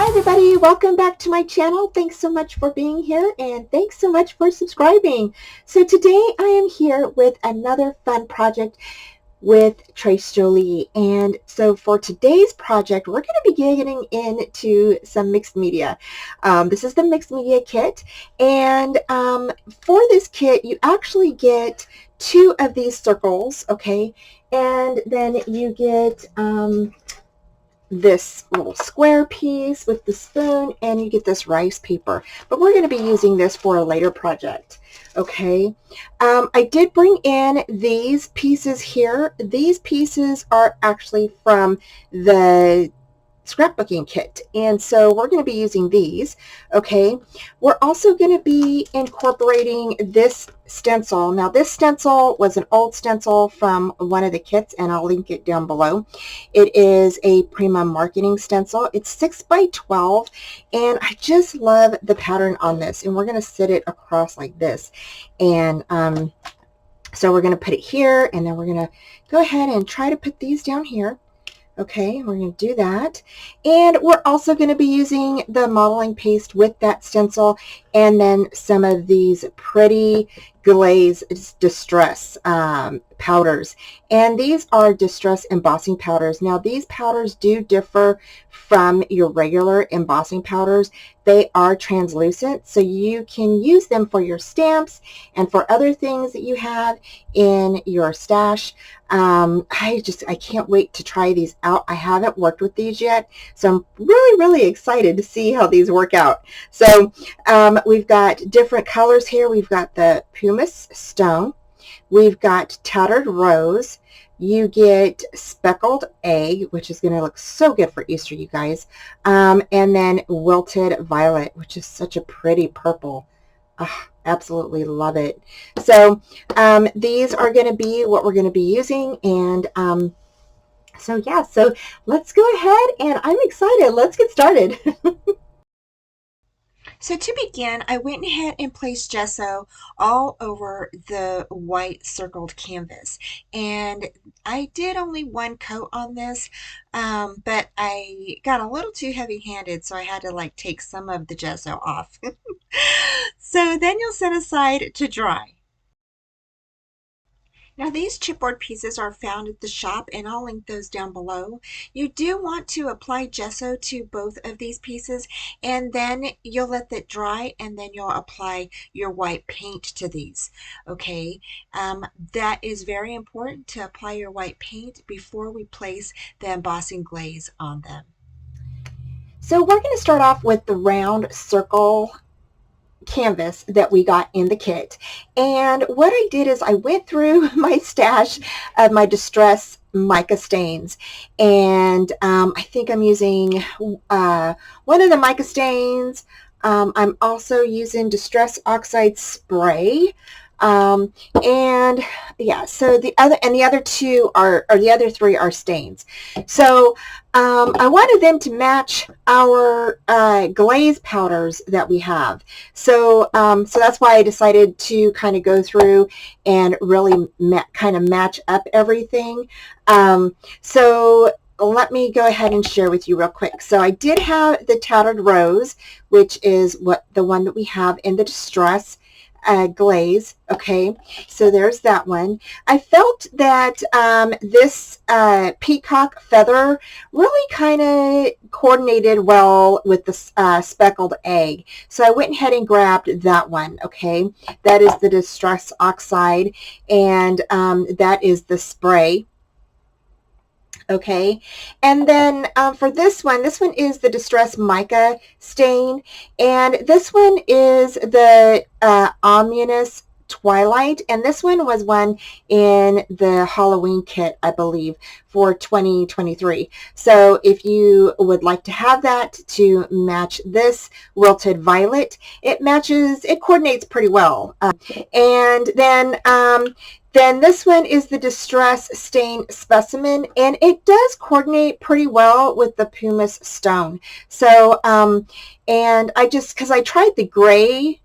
everybody, welcome back to my channel. Thanks so much for being here and thanks so much for subscribing. So today I am here with another fun project with Trace Jolie, and so for today's project we're going to be getting into some mixed media. This is the mixed media kit, and for this kit you actually get two of these circles, okay, and then you get this little square piece with the spoon, and you get this rice paper, but we're going to be using this for a later project. Okay, I did bring in these pieces here. These pieces are actually from the scrapbooking kit, and so we're going to be using these. Okay, we're also going to be incorporating this stencil. Now this stencil was an old stencil from one of the kits, and I'll link it down below. It is a Prima marketing stencil. It's 6 by 12, and I just love the pattern on this, and we're going to sit it across like this, and so we're going to put it here, and then we're going to go ahead and try to put these down here. Okay, we're going to do that. And we're also going to be using the modeling paste with that stencil, and then some of these pretty glaze distress powders. And these are distress embossing powders. Now these powders do differ from your regular embossing powders. They are translucent, so you can use them for your stamps and for other things that you have in your stash. I can't wait to try these out. I haven't worked with these yet, so I'm really excited to see how these work out. So we've got different colors here. We've got the pumice stone, we've got tattered rose, you get speckled egg, which is going to look so good for Easter, you guys, and then wilted violet, which is such a pretty purple. Absolutely love it. So these are going to be what we're going to be using, and so yeah, so let's go ahead, and I'm excited. Let's get started. So to begin, I went ahead and placed gesso all over the white circled canvas, and I did only one coat on this, but I got a little too heavy-handed, so I had to like take some of the gesso off. So then you'll set aside to dry. Now these chipboard pieces are found at the shop, and I'll link those down below. You do want to apply gesso to both of these pieces, and then you'll let that dry, and then you'll apply your white paint to these. Okay, that is very important to apply your white paint before we place the embossing glaze on them. So we're going to start off with the round circle canvas that we got in the kit, and what I did is I went through my stash of my distress mica stains, and I think I'm using one of the mica stains. I'm also using distress oxide spray, and yeah, so the other two are, or the other three are stains. So I wanted them to match our glaze powders that we have. So so that's why I decided to kind of go through and really kind of match up everything. So let me go ahead and share with you real quick. So I did have the tattered rose, which is the one that we have in the distress glaze. Okay, so there's that one. I felt that this peacock feather really kind of coordinated well with the speckled egg, so I went ahead and grabbed that one. Okay, that is the distress oxide, and that is the spray. Okay, and then for this one is the distress mica stain, and this one is the ominous twilight, and this one was one in the Halloween kit, I believe, for 2023. So if you would like to have that to match this wilted violet, it coordinates pretty well. And then this one is the distress stain specimen, and it does coordinate pretty well with the pumice stone. So and because I tried the gray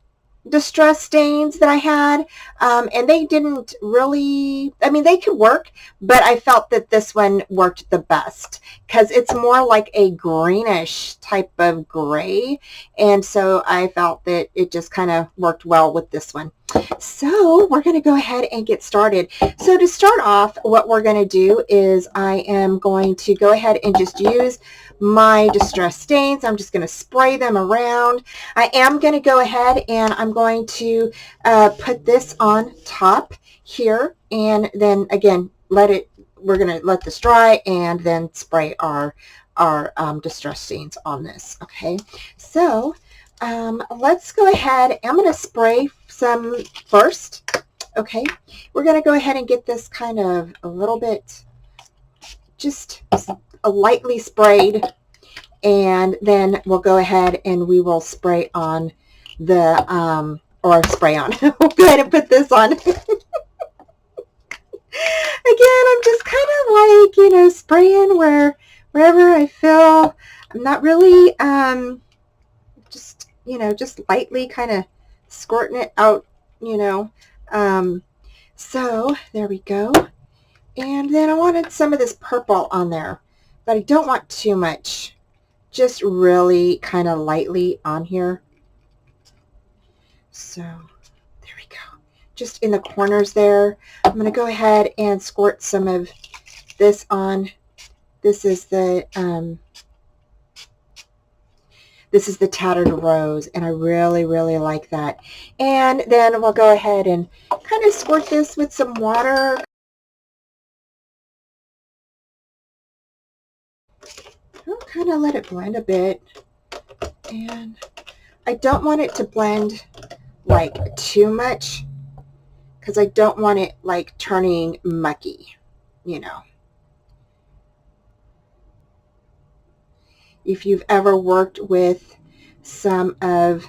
distress stains that I had, and they didn't really, I mean, they could work, but I felt that this one worked the best because it's more like a greenish type of gray, and so I felt that it just kind of worked well with this one. So we're going to go ahead and get started. So to start off, what we're going to do is I am going to go ahead and just use my distress stains. I'm just going to spray them around. I am going to go ahead and I'm going to put this on top here, and then again we're going to let this dry and then spray our distress stains on this. Okay, so let's go ahead. I'm going to spray some first. Okay, we're going to go ahead and get this kind of a little bit just lightly sprayed, and then we'll go ahead and we will spray on the or spray on. We'll go ahead and put this on. Again, I'm just kind of like, spraying wherever I feel. I'm not really just lightly kind of squirting it out, so there we go. And then I wanted some of this purple on there, but I don't want too much. Just really kind of lightly on here. So there we go. Just in the corners there. I'm going to go ahead and squirt some of this on. This is the tattered rose, and I really, really like that. And then we'll go ahead and kind of squirt this with some water. I'll kind of let it blend a bit, and I don't want it to blend like too much because I don't want it like turning mucky, If you've ever worked with some of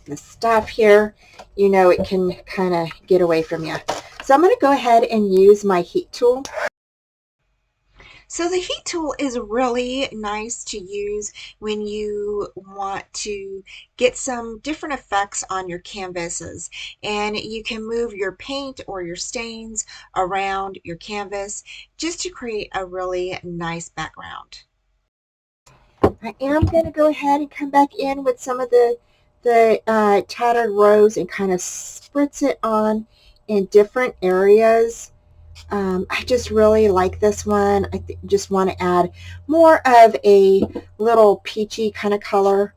the stuff here, it can kind of get away from you. So I'm going to go ahead and use my heat tool. So the heat tool is really nice to use when you want to get some different effects on your canvases, and you can move your paint or your stains around your canvas just to create a really nice background. I am going to go ahead and come back in with some of the tattered rose and kind of spritz it on in different areas. I just really like this one. I just want to add more of a little peachy kind of color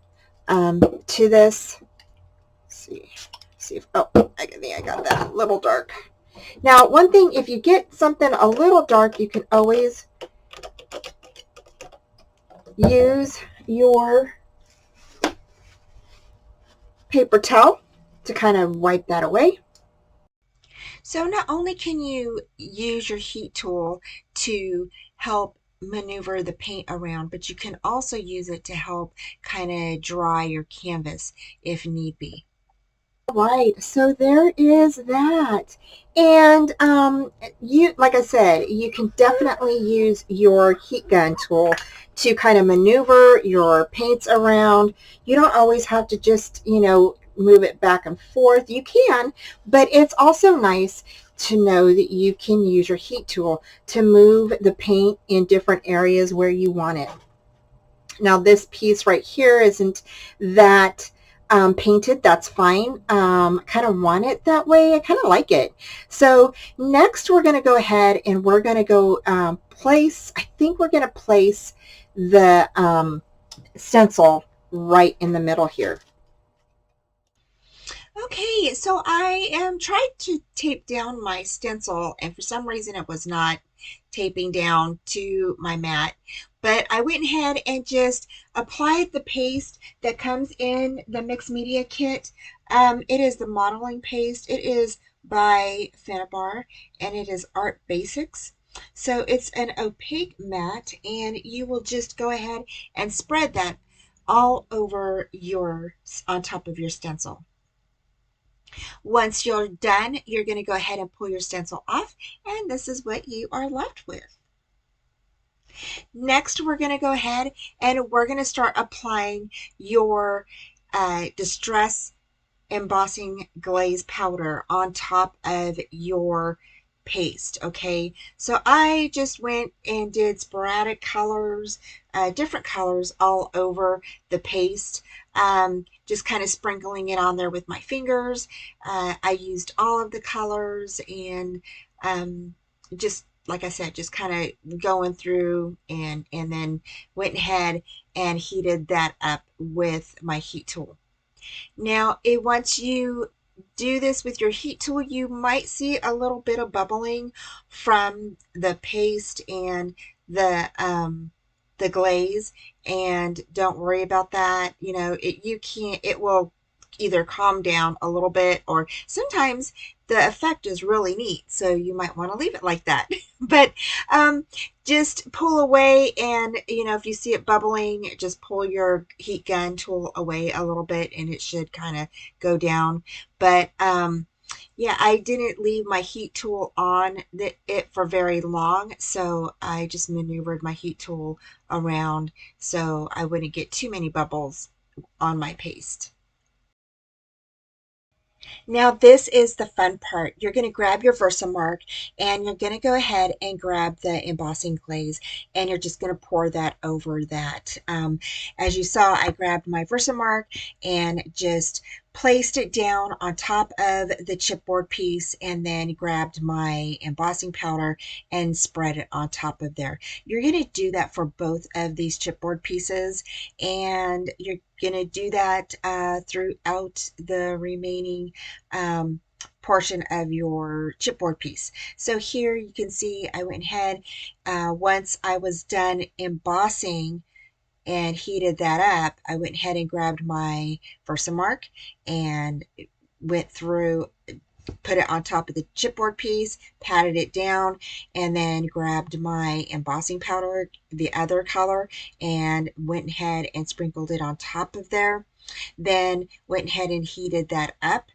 to this. Let's see if, oh, I think I got that a little dark. Now, one thing, if you get something a little dark, you can always use your paper towel to kind of wipe that away. So not only can you use your heat tool to help maneuver the paint around, but you can also use it to help kind of dry your canvas if need be. Right, so there is that. And like I said, you can definitely use your heat gun tool to kind of maneuver your paints around. You don't always have to just, move it back and forth. You can, but it's also nice to know that you can use your heat tool to move the paint in different areas where you want it. Now this piece right here isn't that painted. That's fine. Kind of want it that way. I kind of like it. So next we're going to go ahead and we're going to go I think we're going to place the stencil right in the middle here. Okay, so I am trying to tape down my stencil, and for some reason it was not taping down to my mat. But I went ahead and just applied the paste that comes in the mixed media kit. It is the modeling paste. It is by Fanabar, and it is Art Basics. So it's an opaque mat, and you will just go ahead and spread that all over on top of your stencil. Once you're done, you're going to go ahead and pull your stencil off, and this is what you are left with. Next, we're going to go ahead and we're going to start applying your distress embossing glaze powder on top of your paste. Okay, so I just went and did sporadic colors, different colors all over the paste, just kind of sprinkling it on there with my fingers. I used all of the colors and just like I said, just kind of going through and then went ahead and heated that up with my heat tool. Now, once you do this with your heat tool, you might see a little bit of bubbling from the paste and the glaze, and don't worry about that. You know, it will either calm down a little bit, or sometimes the effect is really neat, so you might want to leave it like that. But um, just pull away, and if you see it bubbling, just pull your heat gun tool away a little bit and it should kind of go down. But yeah, I didn't leave my heat tool on it for very long, so I just maneuvered my heat tool around so I wouldn't get too many bubbles on my paste. Now this is the fun part. You're going to grab your Versamark and you're going to go ahead and grab the embossing glaze, and you're just going to pour that over that. As you saw, I grabbed my Versamark and just placed it down on top of the chipboard piece, and then grabbed my embossing powder and spread it on top of there. You're going to do that for both of these chipboard pieces, and you're going to do that throughout the remaining portion of your chipboard piece. So here you can see I went ahead, once I was done embossing and heated that up, I went ahead and grabbed my Versamark and went through, put it on top of the chipboard piece, patted it down, and then grabbed my embossing powder, the other color, and went ahead and sprinkled it on top of there. Then went ahead and heated that up.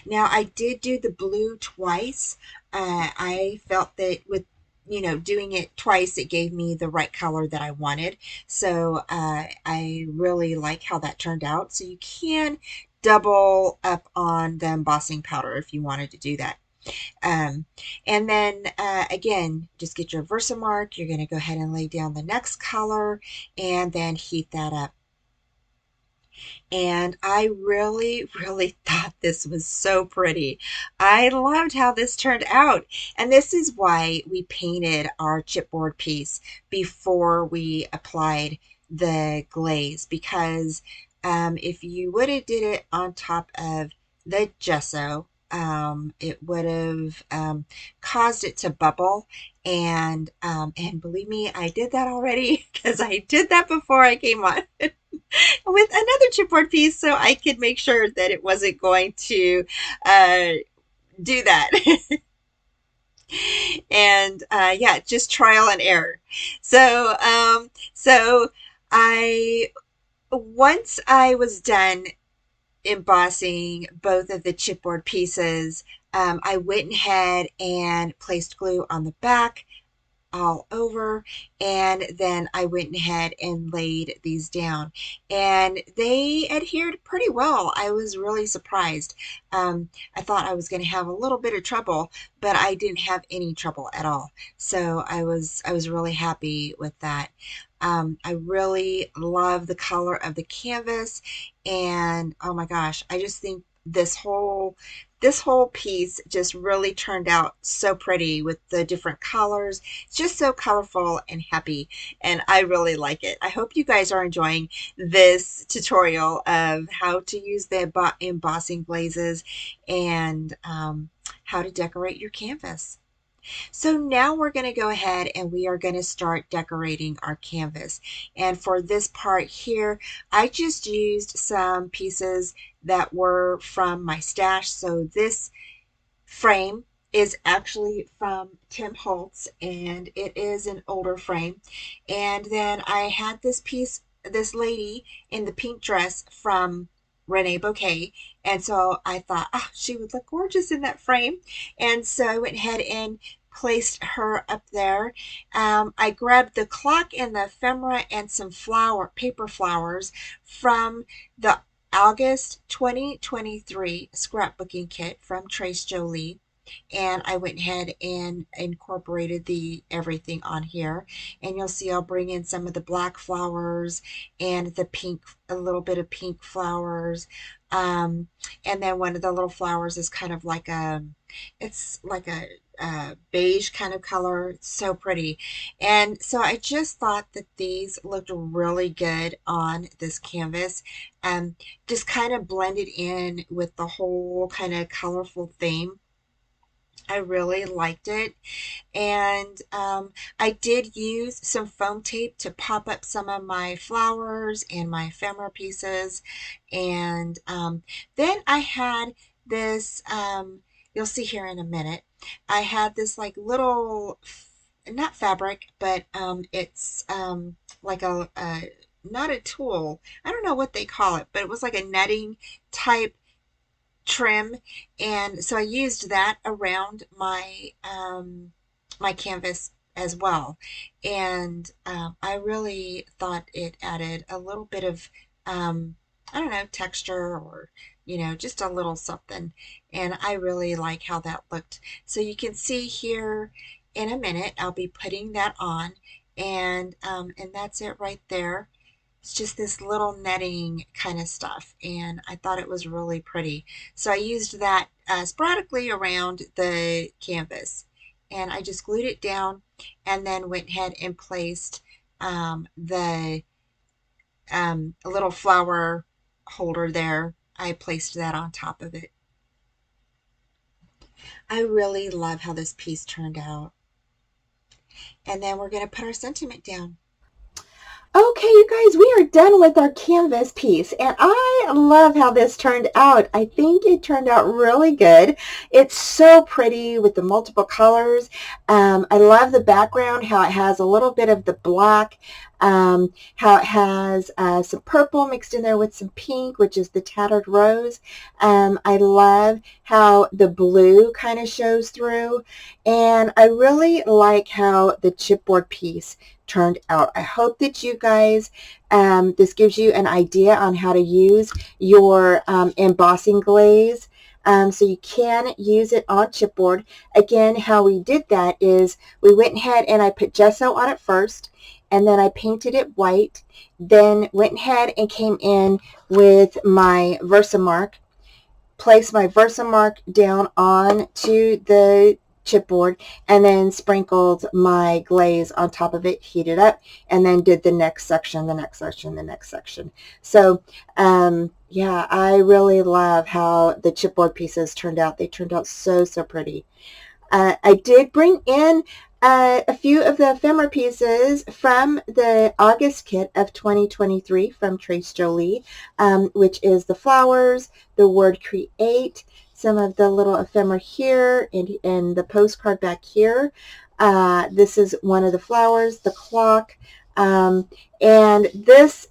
Now I did do the blue twice. I felt that with doing it twice, it gave me the right color that I wanted. So I really like how that turned out. So you can double up on the embossing powder if you wanted to do that. Um, and then again, just get your Versamark. You're going to go ahead and lay down the next color and then heat that up. And I really, really thought this was so pretty. I loved how this turned out. And this is why we painted our chipboard piece before we applied the glaze, because if you would have did it on top of the gesso, it would have caused it to bubble. And believe me, I did that already because I did that before I came on with another chipboard piece, so I could make sure that it wasn't going to uh, do that. And yeah, just trial and error. So I once I was done embossing both of the chipboard pieces, I went ahead and placed glue on the back all over, and then I went ahead and laid these down, and they adhered pretty well. I was really surprised. I thought I was going to have a little bit of trouble, but I didn't have any trouble at all. So I was really happy with that. I really love the color of the canvas, and oh my gosh, I just think this whole piece just really turned out so pretty with the different colors. It's just so colorful and happy, and I really like it. I hope you guys are enjoying this tutorial of how to use the embossing glazes and how to decorate your canvas. So now we're going to go ahead and we are going to start decorating our canvas. And for this part here, I just used some pieces that were from my stash. So this frame is actually from Tim Holtz, and it is an older frame. And then I had this piece, this lady in the pink dress from Renee Bouquet, and so I thought, oh, she would look gorgeous in that frame, and so I went ahead and placed her up there. I grabbed the clock and the ephemera and some paper flowers from the August 2023 scrapbooking kit from Trace Jolie, and I went ahead and incorporated the everything on here. And you'll see I'll bring in some of the black flowers and the pink, a little bit of pink flowers. Um, and then one of the little flowers is kind of like it's like a beige kind of color. It's so pretty. And so I just thought that these looked really good on this canvas. Um, just kind of blended in with the whole kind of colorful theme. I really liked it. And I did use some foam tape to pop up some of my flowers and my ephemera pieces. And then I had this, you'll see here in a minute, I had this like little, not fabric, but it's like not a tool. I don't know what they call it, but it was like a netting type trim, and so I used that around my my canvas as well. And I really thought it added a little bit of I don't know, texture, or just a little something, and I really like how that looked. So you can see here in a minute I'll be putting that on, and that's it right there. It's just this little netting kind of stuff, and I thought it was really pretty. So I used that sporadically around the canvas, and I just glued it down and then went ahead and placed the little flower holder there. I placed that on top of it. I really love how this piece turned out. And then we're going to put our sentiment down. Okay, you guys, we are done with our canvas piece, and I love how this turned out. I think it turned out really good. It's so pretty with the multiple colors. I love the background, how it has a little bit of the black, how it has some purple mixed in there with some pink, which is the tattered rose. I love how the blue kind of shows through, and I really like how the chipboard piece turned out. I hope that you guys, this gives you an idea on how to use your embossing glaze. So you can use it on chipboard. Again, how we did that is we went ahead and I put gesso on it first, and then I painted it white, then went ahead and came in with my Versamark, placed my Versamark down onto the chipboard, and then sprinkled my glaze on top of it, heated up, and then did the next section, the next section, the next section. So yeah, I really love how the chipboard pieces turned out. They turned out so pretty. I did bring in a few of the ephemera pieces from the August kit of 2023 from Trace Jolie, which is the flowers, the word create, some of the little ephemera here, and the postcard back here. This is one of the flowers, the clock, and this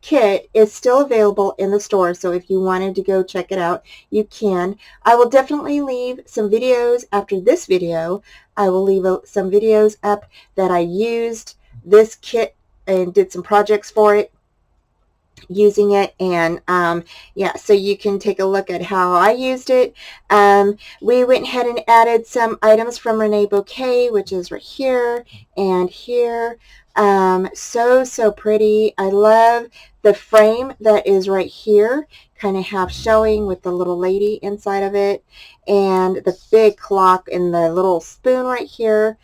kit is still available in the store, so if you wanted to go check it out, you can. I will definitely leave some videos after this video. I will leave some videos up that I used this kit and did some projects for it using it, and yeah, so you can take a look at how I used it. We went ahead and added some items from Renee Bouquet, which is right here and here. So pretty. I love the frame that is right here, kind of half showing with the little lady inside of it, and the big clock and the little spoon right here.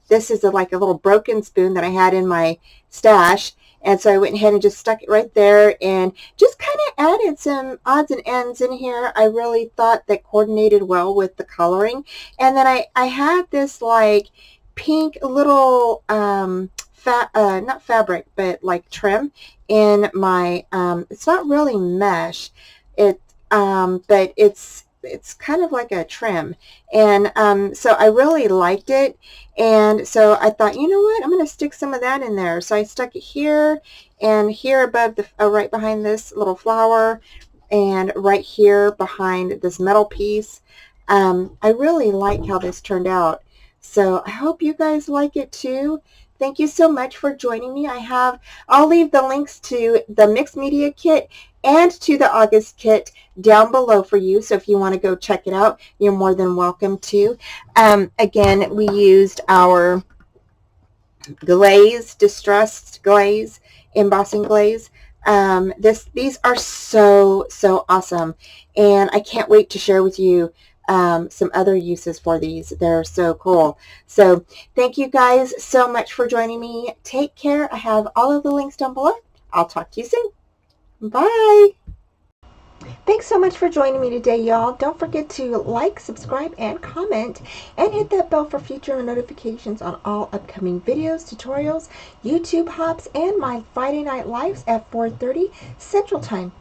This is like a little broken spoon that I had in my stash, and so I went ahead and just stuck it right there and just kind of added some odds and ends in here. I really thought that coordinated well with the coloring. And then I had this like pink little not fabric, but like trim in my it's not really mesh, but it's kind of like a trim, and so I really liked it, and so I thought, you know what, I'm going to stick some of that in there. So I stuck it here and here above the right behind this little flower, and right here behind this metal piece. I really like how this turned out, so I hope you guys like it too. Thank you so much for joining me. I'll leave the links to the mixed media kit and to the August kit down below for you. So if you want to go check it out, you're more than welcome to. Again, we used our glaze, distressed glaze, embossing glaze. These are so awesome, and I can't wait to share with you some other uses for these. They're so cool. So thank you guys so much for joining me. Take care. I have all of the links down below. I'll talk to you soon. Bye. Thanks so much for joining me today, y'all. Don't forget to like, subscribe, and comment, and hit that bell for future notifications on all upcoming videos, tutorials, YouTube hops, and my Friday night lives at 4:30 Central Time.